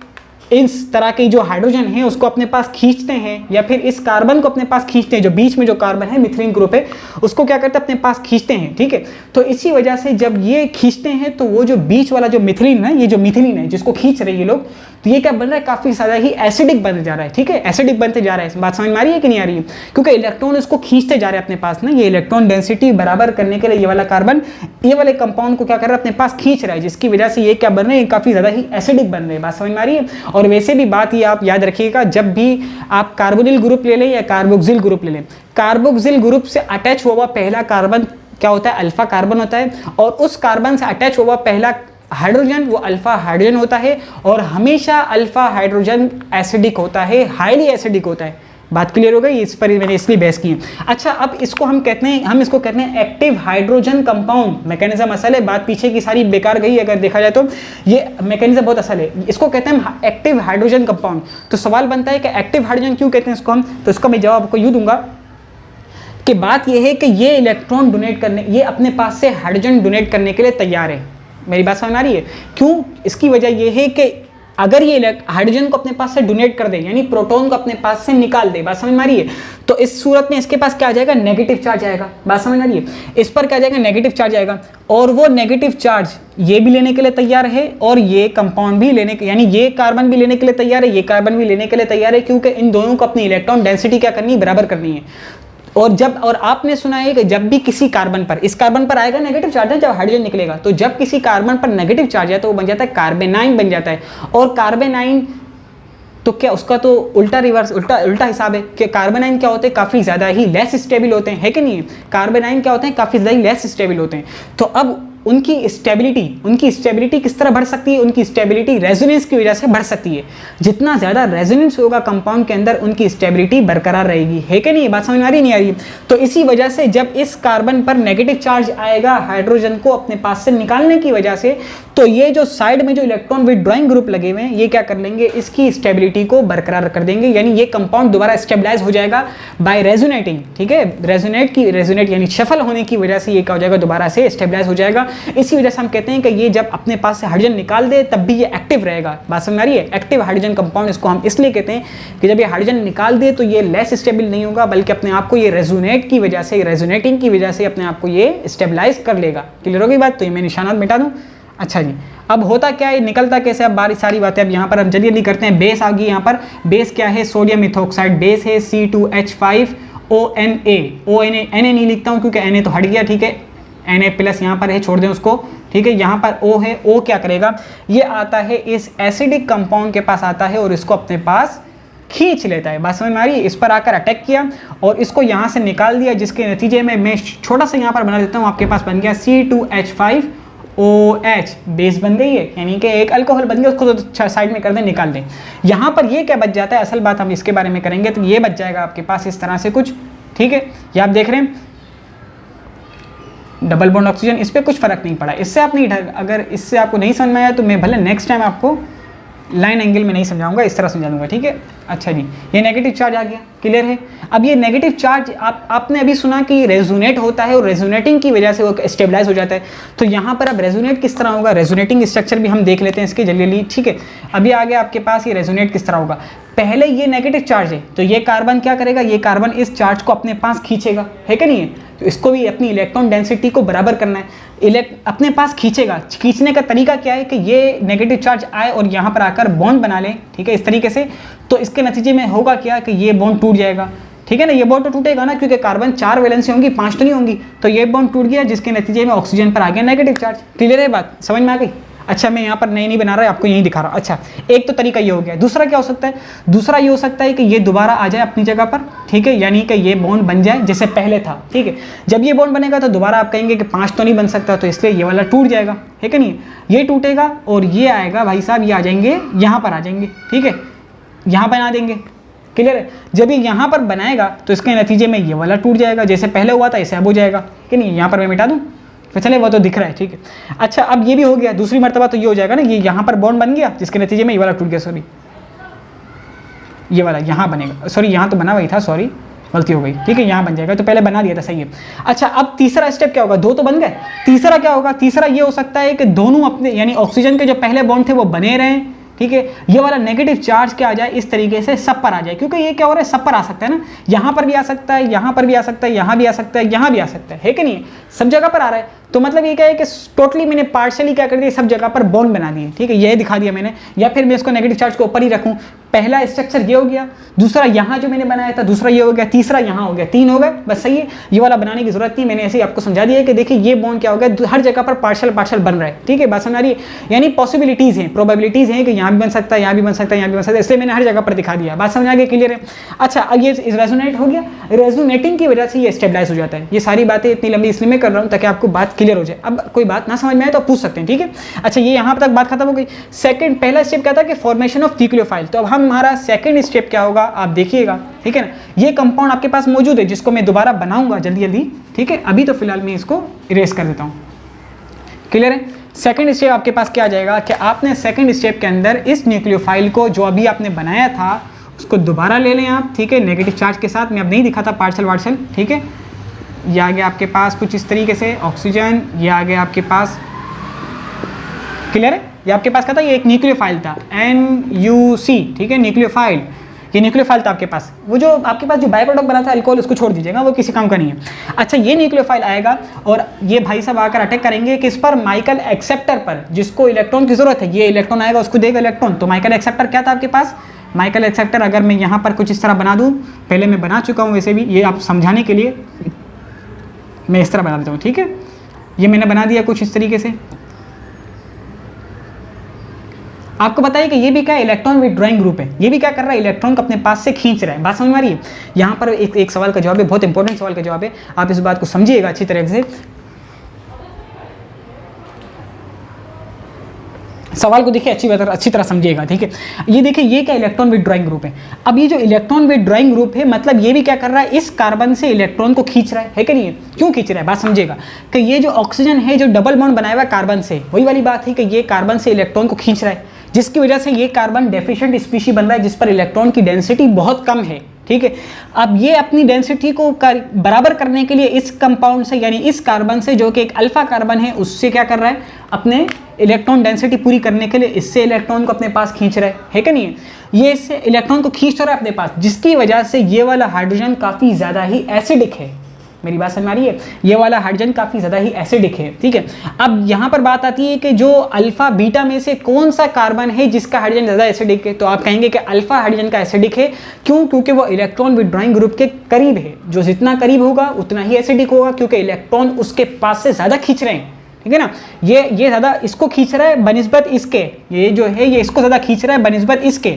इस तरह की जो हाइड्रोजन है उसको अपने पास खींचते हैं, या फिर इस कार्बन को अपने पास खींचते हैं, जो बीच में जो कार्बन है मिथिलीन ग्रुप है उसको क्या करते हैं, अपने पास खींचते हैं, ठीक है। तो इसी वजह से जब ये खींचते हैं तो वो जो बीच वाला जो मिथिलीन है, ये जो मिथिलीन है जिसको खींच रहे हैं ये लोग, तो ये क्या बन रहा है, काफी ज्यादा ही एसिडिक बन जा रहा है, ठीक है, एसिडिक बनते जा रहा है। बात समझ में आ रही है कि नहीं आ रही है, क्योंकि इलेक्ट्रॉन इसको खींचते जा रहे हैं अपने पास ना, ये इलेक्ट्रॉन डेंसिटी बराबर करने के लिए ये वाला कार्बन ये वाले कंपाउंड को क्या कर रहा है, अपने पास खींच रहा है, जिसकी वजह से ये क्या बन रहे हैं, काफी ज्यादा ही एसिडिक बन रहे हैं। बात समझ में आ रही है। और वैसे भी बात ये आप याद रखिएगा, जब भी आप कार्बोनिल ग्रुप ले लें या कार्बोक्सिल ग्रुप ले लें, कार्बोक्सिल ग्रुप से अटैच हुआ पहला कार्बन क्या होता है, अल्फा कार्बन होता है, और उस कार्बन से अटैच हुआ पहला हाइड्रोजन वो अल्फा हाइड्रोजन होता है, और हमेशा अल्फा हाइड्रोजन एसिडिक होता है, हाईली एसिडिक होता है। बात क्लियर हो गई, इस पर मैंने इसलिए बहस की है। अच्छा, अब इसको हम इसको कहते हैं एक्टिव हाइड्रोजन कंपाउंड। मैकेनिज्म असल है, बात पीछे की सारी बेकार गई अगर देखा जाए तो, ये मैकेनिज्म बहुत असल है। इसको कहते हैं एक्टिव हाइड्रोजन कंपाउंड। तो सवाल बनता है कि एक्टिव हाइड्रोजन क्यों कहते हैं इसको हम, तो इसका मैं जवाब आपको यूँ दूंगा कि बात यह है कि ये इलेक्ट्रॉन डोनेट करने, ये अपने पास से हाइड्रोजन डोनेट करने के लिए तैयार है। मेरी बात समझ में आ रही है, क्यों, इसकी वजह यह है कि अगर ये हाइड्रोजन को अपने पास से डोनेट कर दे, यानी प्रोटॉन को अपने पास से निकाल दे, बात समझ में आ रही है, तो इस सूरत में इसके पास क्या आ जाएगा, नेगेटिव चार्ज आएगा। बात समझ में आ रही है, इस पर क्या जाएगा, नेगेटिव चार्ज आएगा, और वो नेगेटिव चार्ज ये भी लेने के लिए तैयार है और ये कंपाउंड भी लेने के, यानी ये कार्बन भी लेने के लिए तैयार है, ये कार्बन भी लेने के लिए तैयार है, क्योंकि इन दोनों को अपनी इलेक्ट्रॉन डेंसिटी क्या करनी है, बराबर करनी है। और आपने सुना है कि जब भी किसी कार्बन पर, इस कार्बन पर आएगा नेगेटिव चार्ज है जब हाइड्रोजन निकलेगा, तो जब किसी कार्बन पर नेगेटिव चार्ज है तो वो बन जाता है कार्बेनाइन बन जाता है। और कार्बेनाइन तो क्या, उसका तो उल्टा रिवर्स, उल्टा हिसाब है कि कार्बेनाइन क्या होते हैं, काफी ज्यादा ही लेस स्टेबल होते हैं, है कि नहीं। कार्बेनाइन क्या होते हैं, काफी ज्यादा ही लेस स्टेबल होते हैं। तो अब उनकी स्टेबिलिटी किस तरह बढ़ सकती है, उनकी स्टेबिलिटी रेजोनेंस की वजह से बढ़ सकती है। जितना ज्यादा रेजोनेंस होगा कंपाउंड के अंदर, उनकी स्टेबिलिटी बरकरार रहेगी, है कि नहीं, बात समझ में आ रही नहीं आ रही। तो इसी वजह से जब इस कार्बन पर नेगेटिव चार्ज आएगा हाइड्रोजन को अपने पास से निकालने की वजह से, तो ये जो साइड में जो इलेक्ट्रॉन विथड्रॉइंग ग्रुप लगे हुए हैं ये क्या कर लेंगे, इसकी स्टेबिलिटी को बरकरार कर देंगे, यानी ये कंपाउंड दोबारा स्टेबलाइज हो जाएगा बाय रेजोनेटिंग, ठीक है, रेजोनेट यानी शफल होने की वजह से ये क्या हो जाएगा, दोबारा से स्टेबलाइज हो जाएगा। इसी वजह से हम कहते हैं कि ये जब अपने पास से हाइड्रोजन निकाल दे तब भी ये एक्टिव रहेगा। बात समझ में आ रही है, एक्टिव हाइड्रोजन कंपाउंड इसको हम इसलिए कहते हैं कि जब ये हाइड्रोजन निकाल दे तो ये लेस स्टेबल नहीं होगा, बल्कि अपने आप को ये रेजोनेटिंग की वजह से अपने आप को ये स्टेबलाइज कर लेगा। क्लियर हो गई बात, तो ये मैं निशानात मिटा दूं। अच्छा जी, अब होता क्या है, निकलता कैसे, अब बारी सारी बातें अब यहाँ पर हम जल्दी करते हैं। बेस आ गई यहाँ पर, बेस क्या है, सोडियम इथोक्साइड बेस है C2H5ONA। Na नहीं लिखता हूँ क्योंकि Na तो हट गया, ठीक है, Na प्लस यहाँ पर है, छोड़ दें उसको, ठीक है। यहाँ पर O है, O क्या करेगा, ये आता है इस एसिडिक कंपाउंड के पास आता है और इसको अपने पास खींच लेता है। बात समझ में आ रही है, इस पर आकर अटैक किया और इसको यहाँ से निकाल दिया, जिसके नतीजे में मैं छोटा सा यहाँ पर बना देता हूँ, आपके पास बन गया C2H5OH, बेस बन गई है, यानी कि एक अल्कोहल बन गया, उसको तो साइड में कर दें, निकाल दें। यहाँ पर ये क्या बच जाता है, असल बात हम इसके बारे में करेंगे, तो ये बच जाएगा आपके पास इस तरह से कुछ, ठीक है। ये आप देख रहे हैं डबल बॉन्ड ऑक्सीजन, इस पर कुछ फर्क नहीं पड़ा, इससे आप नहीं, अगर इससे आपको नहीं समझ में आया तो मैं भले नेक्स्ट टाइम आपको लाइन एंगल में नहीं समझाऊंगा, इस तरह समझा दूंगा, ठीक है। अच्छा जी, ये नेगेटिव चार्ज आ गया, क्लियर है। अब ये नेगेटिव चार्ज आपने अभी सुना कि रेजोनेट होता है और रेजोनेटिंग की वजह से वो स्टेबलाइज हो जाता है। तो यहाँ पर अब रेजोनेट किस तरह होगा, रेजोनेटिंग स्ट्रक्चर भी हम देख लेते हैं इसके जल्दी, ठीक है। अभी आ गया आपके पास ये रेजोनेट किस तरह होगा। पहले ये नेगेटिव चार्ज है तो ये कार्बन क्या करेगा, ये कार्बन इस चार्ज को अपने पास खींचेगा, है कि नहीं है। तो इसको भी अपनी इलेक्ट्रॉन डेंसिटी को बराबर करना है, अपने पास खींचेगा। खींचने का तरीका क्या है कि ये नेगेटिव चार्ज आए और यहाँ पर आकर बॉन्ड बना ले, ठीक है, इस तरीके से। तो इसके नतीजे में होगा क्या कि ये बॉन्ड टूट जाएगा, ठीक है ना। ये बॉन्ड तो टूटेगा ना, क्योंकि कार्बन 4 वैलेंसी होंगी, 5 तो नहीं होंगी। तो ये बॉन्ड टूट गया, जिसके नतीजे में ऑक्सीजन पर आ गया नेगेटिव चार्ज। क्लियर है बात, समझ में आ गई। अच्छा मैं यहाँ पर नई नहीं बना रहा, आपको यही दिखा रहा हूँ। अच्छा एक तो तरीका ये हो गया। दूसरा क्या हो सकता है, दूसरा ये हो सकता है कि ये दोबारा आ जाए अपनी जगह पर, ठीक है, यानी कि ये बॉन्ड बन जाए जैसे पहले था, ठीक है। जब ये बॉन्ड बनेगा तो दोबारा आप कहेंगे कि 5 तो नहीं बन सकता, तो इसलिए ये वाला टूट जाएगा, है कि नहीं, ये टूटेगा और ये आएगा भाई साहब, ये आ जाएंगे यहाँ पर आ जाएंगे, ठीक है, यहाँ बना देंगे, क्लियर है। जब ये यहाँ पर बनाएगा तो इसके नतीजे में ये वाला टूट जाएगा, जैसे पहले हुआ था ऐसे अब हो जाएगा, कि नहीं, यहाँ पर मैं मिटा दूँ तो चले, वो तो दिख रहा है, ठीक है। अच्छा अब ये भी हो गया, दूसरी मरतबा तो ये हो जाएगा ना, ये यहाँ पर बॉन्ड बन गया जिसके नतीजे में ये वाला टूट गया, सॉरी ये वाला यहाँ बनेगा, सॉरी यहाँ तो बना हुआ ही था, सॉरी गलती हो गई, ठीक है, यहाँ बन जाएगा, तो पहले बना दिया था, सही है। अच्छा अब तीसरा स्टेप क्या होगा, 2 तो बन गए, तीसरा क्या होगा, तीसरा ये हो सकता है कि दोनों अपने यानी ऑक्सीजन के जो पहले बॉन्ड थे वो बने रहें, ठीक है, ये वाला नेगेटिव चार्ज क्या आ जाए इस तरीके से सब पर आ जाए, क्योंकि ये क्या हो रहा है, सब पर आ सकता है ना, यहाँ पर भी आ सकता है, यहाँ पर भी आ सकता है, यहाँ भी आ सकता है, यहाँ भी आ सकता है कि नहीं, सब जगह पर आ रहा है। तो मतलब ये क्या है कि टोटली मैंने पार्शियली क्या कर दिया, सब जगह पर बॉन्ड बना दिए, ठीक है, ये दिखा दिया मैंने, या फिर मैं इसको नेगेटिव चार्ज को ऊपर ही रखूँ। पहला स्ट्रक्चर ये हो गया, दूसरा यहाँ जो मैंने बनाया था दूसरा ये हो गया, तीसरा यहाँ हो गया, 3 हो गए, बस सही है। ये वाला बनाने की जरूरत नहीं, मैंने ऐसे ही आपको समझा दिया कि देखिए ये बॉन्ड क्या हो गया, हर जगह पर पार्शियल पार्शियल बन रहा है, ठीक है, बात समझ आ रही है, यानी पॉसिबिलिटीज़ हैं, प्रोबेबिलिटीज़ हैं कि यहाँ भी बन सकता है, यहाँ भी बन सकता है, यहाँ भी बन सकता है, इसलिए मैंने हर जगह पर दिखा दिया, बात समझ आ गई, क्लियर है। अच्छा अब ये रेजोनेट हो गया, रेजोनेटिंग की वजह से ये स्टेबलाइज हो जाता है। ये सारी बातें इतनी लंबी इसलिए मैं कर रहा हूँ ताकि आपको बात क्लियर हो जाए। अब कोई बात ना समझ में आए तो पूछ सकते हैं, ठीक है। अच्छा ये यहाँ तक बात खत्म हो गई। सेकंड, पहला स्टेप क्या था कि फॉर्मेशन ऑफ न्यूक्लियोफाइल, तो अब हमारा सेकंड स्टेप क्या होगा आप देखिएगा, ठीक है ना। ये कंपाउंड आपके पास मौजूद है जिसको मैं दोबारा बनाऊंगा जल्दी जल्दी, ठीक है, अभी तो फिलहाल मैं इसको इरेज कर देता हूँ, क्लियर है। सेकंड स्टेप आपके पास क्या आ जाएगा कि आपने सेकंड स्टेप के अंदर इस न्यूक्लियोफाइल को जो अभी आपने बनाया था उसको दोबारा ले लें आप, ठीक है, नेगेटिव चार्ज के साथ। मैं अब नहीं दिखाता पार्शियल वार्शियल, ठीक है। ये आ गया आपके पास कुछ इस तरीके से ऑक्सीजन, ये आ गया आपके पास, क्लियर है। ये आपके पास क्या था, ये एक न्यूक्लियोफाइल था, NuC, ठीक है, न्यूक्लियोफाइल, ये न्यूक्लियोफाइल था आपके पास। वो जो आपके पास जो बाय प्रोडक्ट बना था अल्कोहल, उसको छोड़ दीजिएगा, वो किसी काम का नहीं है। अच्छा ये न्यूक्लियोफाइल आएगा और ये भाई साहब आकर अटैक करेंगे किस पर, माइकल एक्सेप्टर पर, जिसको इलेक्ट्रॉन की जरूरत है। ये इलेक्ट्रॉन आएगा, उसको देगा इलेक्ट्रॉन। तो माइकल एक्सेप्टर क्या था आपके पास, माइकल एक्सेप्टर अगर मैं यहाँ पर कुछ इस तरह बना दूँ, पहले मैं बना चुका हूँ वैसे भी, ये आप समझाने के लिए मैं इस तरह बना देता हूँ, ठीक है। ये मैंने बना दिया कुछ इस तरीके से। आपको बताइए कि ये भी क्या है, इलेक्ट्रॉन विथड्रॉइंग ग्रुप है। ये भी क्या कर रहा है, इलेक्ट्रॉन को अपने पास से खींच रहा है। बात समझ में आ रही है। यहाँ पर एक सवाल का जवाब है, बहुत इंपॉर्टेंट सवाल का जवाब है, आप इस बात को समझिएगा अच्छी तरह से। सवाल को देखिए अच्छी तरह समझिएगा, ठीक है। ये देखिए ये क्या इलेक्ट्रॉन विथड्रॉइंग ग्रुप है। अब ये जो इलेक्ट्रॉन विथड्रॉइंग ग्रुप है, मतलब ये भी क्या कर रहा है, इस कार्बन से इलेक्ट्रॉन को खींच रहा है कि नहीं है। क्यों खींच रहा है, बात समझिएगा कि ये जो ऑक्सीजन है जो डबल बॉन्ड बनाया हुआ कार्बन से, वही वाली बात है कि ये कार्बन से इलेक्ट्रॉन को खींच रहा है, जिसकी वजह से ये कार्बन डेफिशिएंट स्पीशी बन रहा है, जिस पर इलेक्ट्रॉन की डेंसिटी बहुत कम है, ठीक है। अब ये अपनी डेंसिटी को बराबर करने के लिए इस कंपाउंड से, यानी इस कार्बन से जो कि एक अल्फा कार्बन है, उससे क्या कर रहा है, अपने इलेक्ट्रॉन डेंसिटी पूरी करने के लिए इससे इलेक्ट्रॉन को अपने पास खींच रहा है कि नहीं है। ये इससे इलेक्ट्रॉन को खींच रहा है अपने पास, जिसकी वजह से ये वाला हाइड्रोजन काफ़ी ज़्यादा ही एसिडिक है। मेरी बात समझ में आ रही है, ये वाला हाइड्रोजन काफ़ी ज़्यादा ही एसिडिक है, ठीक है। अब यहाँ पर बात आती है कि जो अल्फा बीटा में से कौन सा कार्बन है जिसका हाइड्रोजन ज़्यादा एसिडिक है, तो आप कहेंगे कि अल्फा हाइड्रोजन का एसिडिक है। क्यों, क्योंकि वो इलेक्ट्रॉन विथड्रॉइंग ग्रुप के करीब है, जो जितना करीब होगा उतना ही एसिडिक होगा, क्योंकि इलेक्ट्रॉन उसके पास से ज़्यादा खींच रहे हैं, ठीक है ना। ये ज़्यादा इसको खींच रहा है बनिस्बत इसके, ये जो है ये इसको ज़्यादा खींच रहा है बनिस्बत इसके,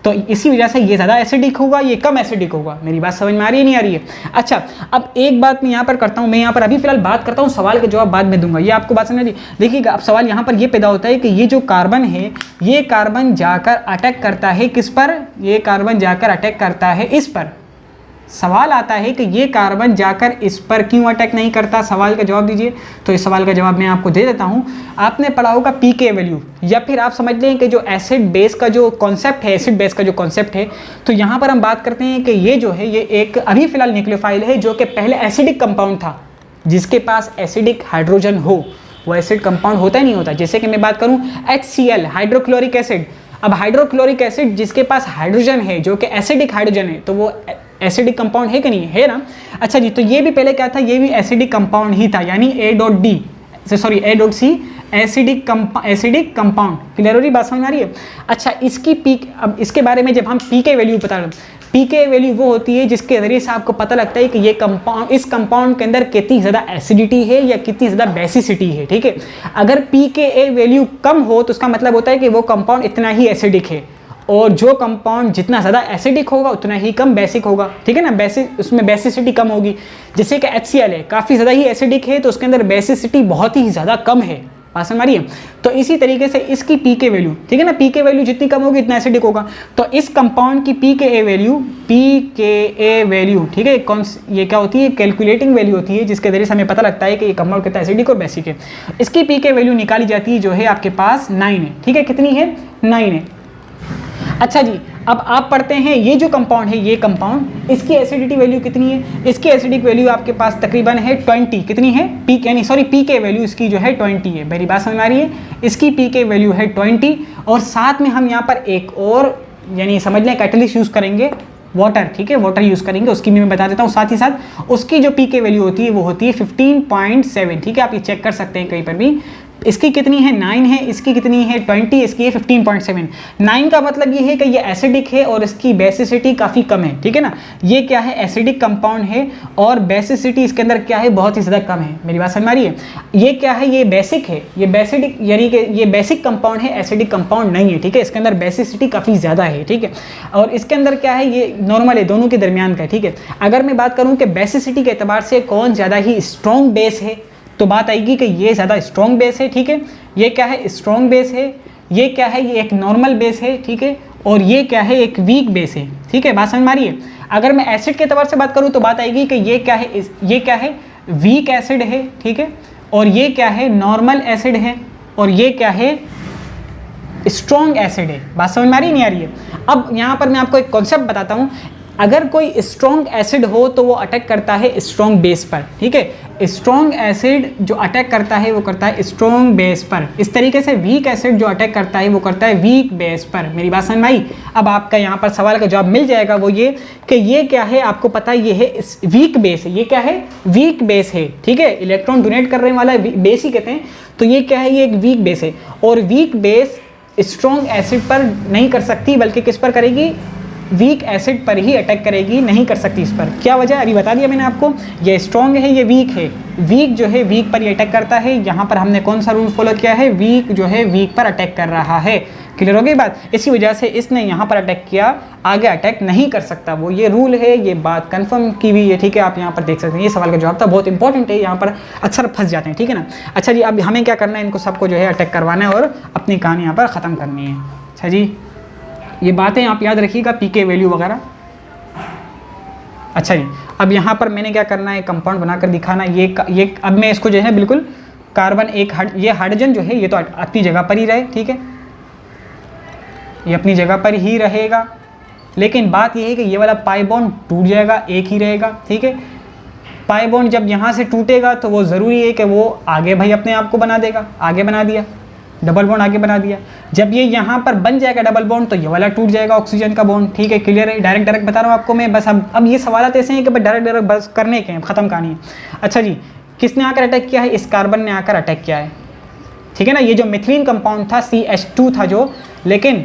तो इसी वजह से ये ज़्यादा एसिडिक होगा, ये कम एसिडिक होगा। मेरी बात समझ में आ रही है नहीं आ रही है। अच्छा अब एक बात मैं यहाँ पर करता हूँ, मैं यहाँ पर अभी फिलहाल बात करता हूँ, सवाल का जवाब बाद में दूंगा, ये आपको बात समझ में आ रही है। देखिएगा अब सवाल यहाँ पर ये पैदा होता है कि ये जो कार्बन है, ये कार्बन जाकर अटैक करता है किस पर, ये कार्बन जाकर अटैक करता है इस पर। सवाल आता है कि ये कार्बन जाकर इस पर क्यों अटैक नहीं करता, सवाल का जवाब दीजिए। तो इस सवाल का जवाब मैं आपको दे देता हूँ। आपने पढ़ा होगा पीके वैल्यू, या फिर आप समझ लें कि जो एसिड बेस का जो कॉन्सेप्ट है, एसिड बेस का जो कॉन्सेप्ट है, तो यहाँ पर हम बात करते हैं कि ये जो है ये एक अभी फिलहाल न्यूक्लियोफाइल है जो कि पहले एसिडिक कंपाउंड था, जिसके पास एसिडिक हाइड्रोजन हो। वो एसिड कंपाउंड होता ही नहीं होता। जैसे कि मैं बात करूँ HCl हाइड्रोक्लोरिक एसिड, अब हाइड्रोक्लोरिक एसिड जिसके पास हाइड्रोजन है जो कि एसिडिक हाइड्रोजन है, तो वो एसिडिक कंपाउंड है कि नहीं है ना। अच्छा जी, तो ये भी पहले क्या था, ये भी एसिडिक कंपाउंड ही था, यानी A.C एसिडिक कंपाउंड। क्लियर हो रही बात समझ में आ रही है। अच्छा इसकी पीक, अब इसके बारे में जब हम पीके वैल्यू पीके वैल्यू वो होती है जिसके जरिए से आपको पता लगता है कि ये कंपाउंड, इस कंपाउंड के अंदर कितनी ज़्यादा एसिडिटी है या कितनी ज़्यादा बेसिसिटी है, ठीक है। अगर पीके वैल्यू कम हो तो उसका मतलब होता है कि वो कंपाउंड इतना ही एसिडिक है, और जो कंपाउंड जितना ज़्यादा एसिडिक होगा उतना ही कम बेसिक होगा, ठीक है ना। बेसिक, उसमें बेसिसिटी कम होगी। जैसे कि HCl है, काफ़ी ज़्यादा ही एसिडिक है तो उसके अंदर बेसिसिटी बहुत ही ज़्यादा कम है, बात समझ रही है। तो इसी तरीके से इसकी पीके वैल्यू, ठीक है ना, पीके वैल्यू जितनी कम होगी इतना एसिडिक होगा। तो इस कंपाउंड की पीके वैल्यू, ठीक है, कौन ये क्या होती है, कैलकुलेटिंग वैल्यू होती है जिसके जरिए से हमें पता लगता है कि ये कंपाउंड कितना एसिडिक और बेसिक है। इसकी पीके वैल्यू निकाली जाती है जो है आपके पास 9 है, ठीक है। कितनी है? 9 है। अच्छा जी, अब आप पढ़ते हैं ये जो कंपाउंड है, ये कंपाउंड, इसकी एसिडिटी वैल्यू कितनी है? इसकी एसिडिक वैल्यू आपके पास तकरीबन है 20। कितनी है? पीके वैल्यू इसकी जो है 20 है। मेरी बात समझ में आ रही है? इसकी पीके वैल्यू है 20, और साथ में हम यहाँ पर एक और यानी समझ लें कैटलिस्ट यूज़ करेंगे, वाटर, ठीक है, वाटर यूज़ करेंगे, उसकी भी मैं बता देता हूँ। साथ ही साथ उसकी जो पीके वैल्यू होती है वो होती है 15.7, ठीक है। आप ये चेक कर सकते हैं कहीं पर भी। इसकी कितनी है? 9 है। इसकी कितनी है? 20। इसकी है 15.7। 9 का मतलब ये है कि ये एसिडिक है और इसकी बेसिसिटी काफ़ी कम है, ठीक है ना। ये क्या है? एसिडिक कंपाउंड है और बेसिसिटी इसके अंदर क्या है? बहुत ही ज़्यादा कम है। मेरी बात समझ में आ रही है? ये क्या है? ये बेसिक है, ये बेसिडिक यानी कि ये बेसिक कंपाउंड है, एसिडिक कंपाउंड नहीं है, ठीक है। इसके अंदर बेसिसिटी काफ़ी ज़्यादा है, ठीक है। और इसके अंदर क्या है? ये नॉर्मल है, दोनों के दरमियान का है, ठीक है। अगर मैं बात करूँ कि बेसिसिटी के एतबार से कौन ज़्यादा ही स्ट्रॉन्ग बेस है, तो बात आएगी कि ये ज़्यादा स्ट्रॉन्ग बेस है, ठीक है। ये क्या है? स्ट्रॉन्ग बेस है। ये क्या है? ये एक नॉर्मल बेस है, ठीक है। और ये क्या है? एक वीक बेस है, ठीक है। बात समझ में आ रही है? अगर मैं एसिड के एतबार से बात करूँ तो बात आएगी कि ये क्या है? ये क्या है? वीक एसिड है, ठीक है। और ये क्या है? नॉर्मल एसिड है। और ये क्या है? स्ट्रॉन्ग एसिड है। बात समझ में आ रही नहीं आ रही है? अब यहाँ पर मैं आपको एक कॉन्सेप्ट बताता हूँ। अगर कोई स्ट्रॉन्ग एसिड हो तो वो अटैक करता है स्ट्रॉन्ग बेस पर, ठीक है। स्ट्रॉन्ग एसिड जो अटैक करता है वो करता है स्ट्रॉन्ग बेस पर। इस तरीके से वीक एसिड जो अटैक करता है वो करता है वीक बेस पर। मेरी बात समझ में आई? अब आपका यहाँ पर सवाल का जवाब मिल जाएगा, वो ये कि ये क्या है? आपको पता है ये है वीक बेस है। ये क्या है? वीक बेस है, ठीक है। इलेक्ट्रॉन डोनेट करने वाला बेस ही कहते हैं। तो ये क्या है? ये एक वीक बेस है। और वीक बेस स्ट्रॉन्ग एसिड पर नहीं कर सकती, बल्कि किस पर करेगी? वीक एसिड पर ही अटैक करेगी, नहीं कर सकती इस पर। क्या वजह? अभी बता दिया मैंने आपको। ये स्ट्रॉन्ग है, ये वीक है। वीक जो है वीक पर ही अटैक करता है। यहाँ पर हमने कौन सा रूल फॉलो किया है? वीक जो है वीक पर अटैक कर रहा है। क्लियर हो गई बात? इसी वजह से इसने यहाँ पर अटैक किया, आगे अटैक नहीं कर सकता वो। ये रूल है, ये बात कंफर्म की हुई है, ठीक है। आप यहाँ पर देख सकते हैं, ये सवाल का जवाब था, बहुत इंपॉर्टेंट है, यहाँ पर अक्सर फंस जाते हैं, ठीक है ना। अच्छा जी, अब हमें क्या करना है? इनको सबको जो है अटैक करवाना है और अपनी कहानी यहाँ पर ख़त्म करनी है। अच्छा जी, ये बातें आप याद रखिएगा, पीके वैल्यू वगैरह। अच्छा जी, अब यहाँ पर मैंने क्या करना है? कंपाउंड बनाकर दिखाना। ये अब मैं इसको जो है बिल्कुल कार्बन ये हाइड्रोजन जो है ये तो अपनी जगह पर ही रहे, ठीक है, ये अपनी जगह पर ही रहेगा। लेकिन बात ये है कि ये वाला पाई बॉन्ड टूट जाएगा, एक ही रहेगा, ठीक है। पाई बॉन्ड जब यहाँ से टूटेगा तो वो ज़रूरी है कि वो आगे भाई अपने आप को बना देगा। आगे बना दिया, डबल बॉन्ड आगे बना दिया। जब ये यहाँ पर बन जाएगा डबल बॉन्ड तो ये वाला टूट जाएगा, ऑक्सीजन का बॉन्ड, ठीक है। क्लियर है? डायरेक्ट बता रहा हूँ आपको मैं। बस अब ये सवाल ऐसे हैं कि बस डायरेक्ट बस करने के हैं, ख़त्म कहानी है। अच्छा जी, किसने आकर अटैक किया है? इस कार्बन ने आकर अटैक किया है, ठीक है ना। ये जो मिथिलीन कंपाउंड था CH2 था जो, लेकिन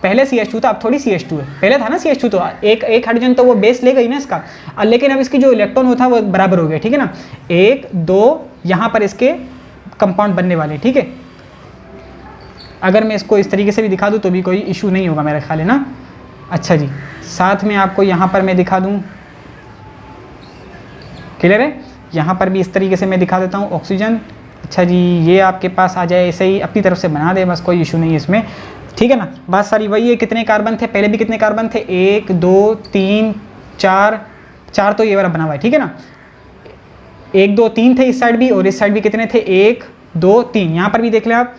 पहले CH2 था, अब थोड़ी CH2 है। पहले था ना CH2, तो एक हाइड्रोजन तो वो बेस ले गई ना इसका, लेकिन अब इसकी जो इलेक्ट्रॉन था वो बराबर हो गया, ठीक है ना। 1 2 यहाँ पर इसके कंपाउंड बनने वाले, ठीक है। अगर मैं इसको इस तरीके से भी दिखा दूँ तो भी कोई इशू नहीं होगा मेरा ख्याल है ना। अच्छा जी, साथ में आपको यहाँ पर मैं दिखा दूँ, क्लियर है? यहाँ पर भी इस तरीके से मैं दिखा देता हूँ ऑक्सीजन। अच्छा जी, ये आपके पास आ जाए, ऐसे ही अपनी तरफ से बना दे, बस कोई इशू नहीं है इसमें, ठीक है ना। बात सारी वही है। कितने कार्बन थे? पहले भी कितने कार्बन थे? 1 2 3 4 तो ये वाला बना हुआ है, ठीक है ना। 1 2 3 थे इस साइड भी, और इस साइड भी कितने थे? 1 2 3। यहाँ पर भी देख लें आप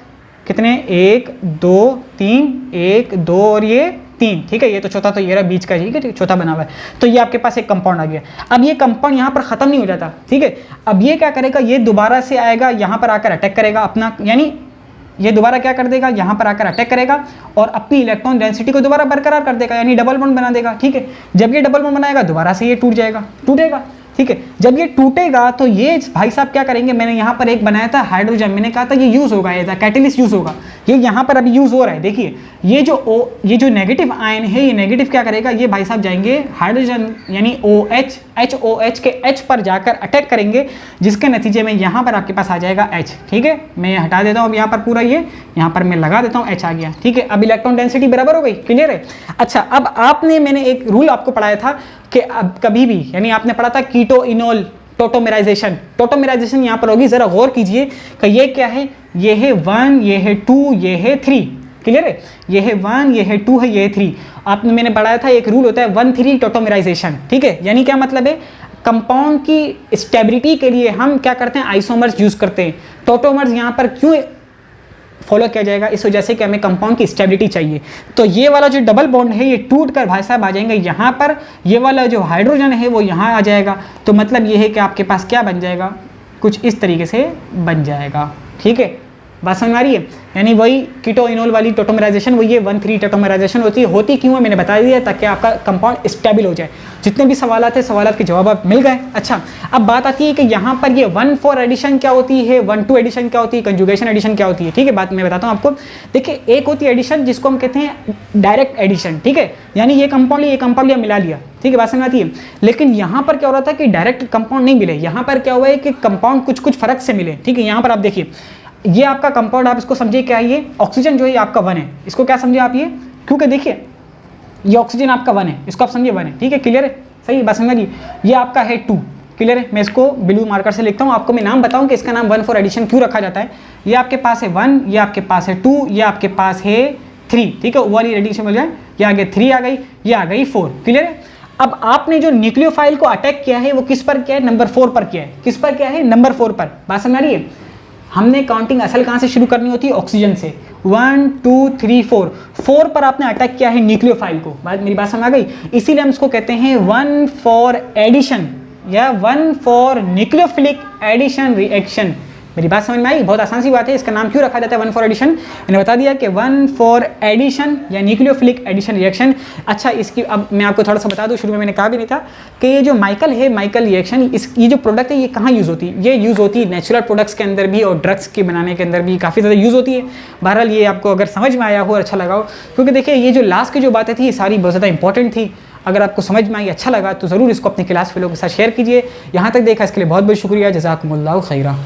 कितने? 1 2 3 1 2 और ये 3, ठीक है। ये तो चौथा तो ये रहा बीच का, ठीक है, चौथा बना हुआ है। तो ये आपके पास एक कंपाउंड आ गया। अब ये कंपाउंड यहाँ पर ख़त्म नहीं हो जाता, ठीक है। अब ये क्या करेगा? ये दोबारा से आएगा, यहाँ पर आकर अटैक करेगा अपना, यानी ये दोबारा क्या कर देगा? यहाँ पर आकर अटैक करेगा और अपनी इलेक्ट्रॉन डेंसिटी को दोबारा बरकरार कर देगा, यानी डबल बॉन्ड बना देगा, ठीक है। जब ये डबल बॉन्ड बनाएगा दोबारा से ये टूट जाएगा, टूटेगा, ठीक है। जब ये टूटेगा तो ये भाई साहब क्या करेंगे, मैंने यहाँ पर एक बनाया था हाइड्रोजन, मैंने कहा था ये यूज़ होगा, ये कैटेलिस्ट यूज़ होगा, ये यहाँ पर अभी यूज़ हो रहा है। देखिए ये जो नेगेटिव आयन है, ये नेगेटिव क्या करेगा, ये भाई साहब जाएंगे हाइड्रोजन यानी OH के H पर जाकर अटैक करेंगे, जिसके नतीजे में यहाँ पर आपके पास आ जाएगा H। ठीक है, मैं ये हटा देता हूँ अब यहाँ पर पूरा, ये यहाँ पर मैं लगा देता हूँ, H आ गया। ठीक है, अब इलेक्ट्रॉन डेंसिटी बराबर हो गई, क्लियर है। अच्छा, अब मैंने एक रूल आपको पढ़ाया था कि अब कभी भी, यानी आपने पढ़ा था कीटो इनोल टोटोमेराइजेशन यहाँ पर होगी, जरा गौर कीजिए कि ये क्या है, ये है 1, ये है 2, ये है 3, क्लियर है, ये है 1, ये है 2 है, ये है 3। आपने मैंने पढ़ाया था एक रूल होता है 1-3 टोटोमेराइजेशन। ठीक है, यानी क्या मतलब है, कंपाउंड की स्टेबिलिटी के लिए हम क्या करते हैं, आइसोमर्स यूज करते हैं। टोटोमर्स यहाँ पर क्यों फॉलो किया जाएगा, इस वजह से कि हमें कंपाउंड की स्टेबिलिटी चाहिए। तो ये वाला जो डबल बॉन्ड है ये टूट कर भाई साहब आ जाएंगे यहाँ पर, ये वाला जो हाइड्रोजन है वो यहाँ आ जाएगा। तो मतलब ये है कि आपके पास क्या बन जाएगा, कुछ इस तरीके से बन जाएगा। ठीक है, बात समझ आ रही है। यानी वही कीटो इनोल वाली टोटोमेराइजेशन, वही ये 1-3 टोटोमेराइजेशन होती क्यों है मैंने बता दिया, ताकि आपका कंपाउंड स्टेबल हो जाए। जितने भी सवाल थे, सवाल के जवाब आप मिल गए। अच्छा, अब बात आती है कि यहाँ पर ये 1-4 एडिशन क्या होती है, 1-2 एडिशन क्या होती है, कंजुगेशन एडिशन क्या होती है। ठीक है, बात मैं बताता हूँ आपको। देखिए, एक होती है एडिशन जिसको हम कहते हैं डायरेक्ट एडिशन। ठीक है, यानी ये कंपाउंड मिला लिया। ठीक है, बात समझ आती है। लेकिन यहाँ पर क्या हो रहा था कि डायरेक्ट कंपाउंड नहीं मिले, यहाँ पर क्या हुआ है कि कंपाउंड कुछ फर्क से मिले। ठीक है, यहाँ पर आप देखिए, ये आपका कंपाउंड, आप इसको समझिए क्या है, ये ऑक्सीजन जो है आपका 1 है, इसको क्या समझिए आप, ये क्योंकि देखिए ये ऑक्सीजन आपका 1 है, इसको आप समझिए 1 है। ठीक है, क्लियर है, सही बात समझिए। ये आपका है 2, क्लियर है। मैं इसको ब्लू मार्कर से लिखता हूँ, आपको मैं नाम बताऊँ कि इसका नाम 1-4 एडिशन क्यों रखा जाता है। ये आपके पास है 1, ये आपके पास है 2, ये आपके पास है 3। ठीक है, 1 एडिशन मिल जाए, ये आगे 3 आ गई, ये आ गई 4, क्लियर है। अब आपने जो न्यूक्लियोफाइल को अटैक किया है वो किस पर किया है, नंबर 4 पर किया है। किस पर किया है, नंबर 4 पर। बात समझ आ रही है। हमने काउंटिंग असल कहाँ से शुरू करनी होती है, ऑक्सीजन से। 1 2 3 4 पर आपने अटैक किया है न्यूक्लियोफाइल को। मेरी बात समझ आ गई। इसीलिए हम इसको कहते हैं 1-4 एडिशन या 1-4 न्यूक्लियोफिलिक एडिशन रिएक्शन। मेरी बात समझ में आई, बहुत आसान सी बात है। इसका नाम क्यों रखा जाता है 1-4 एडिशन, मैंने बता दिया कि 1-4 एडिशन या न्यूक्लियोफिलिक एडिशन रिएक्शन। अच्छा, इसकी अब मैं आपको थोड़ा सा बता दूं, शुरू में मैंने कहा भी नहीं था कि ये जो माइकल रिएक्शन, ये जो प्रोडक्ट है ये कहाँ यूज़ होती है, ये यूज़ होती है नेचुरल प्रोडक्ट्स के अंदर भी और ड्रग्स के बनाने के अंदर भी काफ़ी ज़्यादा यूज़ होती है। बहरहाल ये आपको अगर समझ में आया हो और अच्छा लगा हो, क्योंकि देखिए ये जो लास्ट की जो बातें थी ये सारी बहुत ज़्यादा इंपॉर्टेंट थी। अगर आपको समझ में आई, अच्छा लगा, तो ज़रूर इसको अपने क्लास फेलो के साथ शेयर कीजिए। यहाँ तक देखा इसके लिए बहुत बहुत शुक्रिया। जज़ाकुमुल्लाहु खैरा।